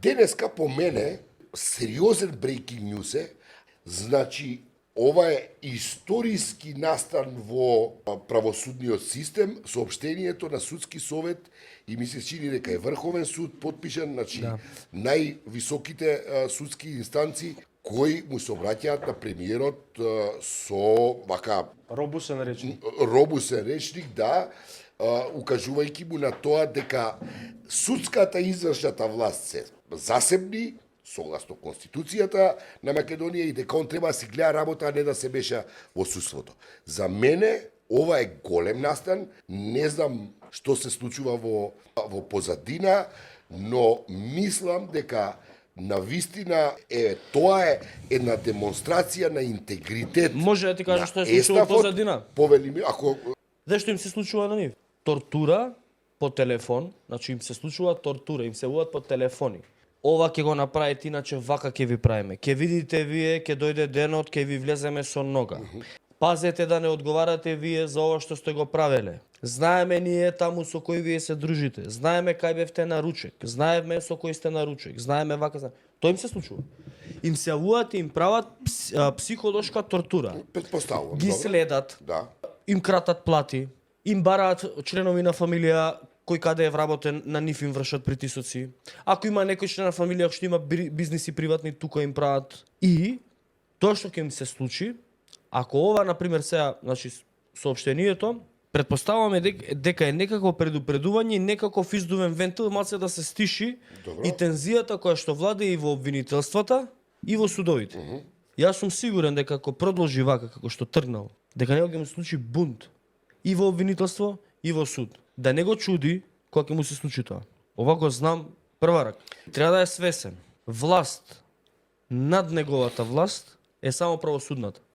Денеска по мене сериозен breaking news е, значи ова е историски настан во правосудниот систем, соопштението на судски совет и ми се чини дека е Врховен суд подпишан, значи највисоките судски инстанции кои му се обраќаат на премиерот со вака Робусен речник. робусен речник, да, укажувајќи му на тоа дека судската и извршната власт се засебни, согласно Конституцијата на Македонија и дека он треба да си гледа работа, а не да се меша во судството. За мене ова е голем настан, не знам што се случува во позадина, но мислам дека на вистина тоа е една демонстрација на интегритет. Може да ти кажам што се случува Естафот, позадина? Повели ми, ако Знаеш што им се случува на нив? Тортура по телефон, значи им се случува тортура, им се уват по телефони. Ова ќе го направите, иначе вака ќе ви правиме. Ќе видите вие, ќе дојде денот, ќе ви влеземе со нога. Пазете да не одговарате вие за ова што сте го правеле. Знаеме ние таму со кој вие се дружите. Знаеме кај бевте на ручек. Знаеме со кој сте на ручек. Знаеме вака. Тоа им се случува. Им се јавуваат и им прават психолошка тортура. претпоставувам, Ги добро? следат, Да. им кратат плати, им бараат членови на фамилија кој каде е вработен, на нив им вршат притисоци. Ако има некој член на фамилија што има бизниси приватни, тука им прават. И тоа што ќе им се случи, ако ова, например, сега, значи, соопштението, предпоставуваме дека е некако предупредување и некаков издувен вентил, малце да се стиши Добро. и тензијата која што владе и во обвинителствата и во судовите. Јас сум сигурен дека ако продолжи вака како што тргнал, дека него ќе му се случи бунт и во обвинителство и во суд. Да не го чуди кога ќе му се случи тоа. Ова го знам прва рака. Треба да е свесен. Власт над неговата власт е само правосудната.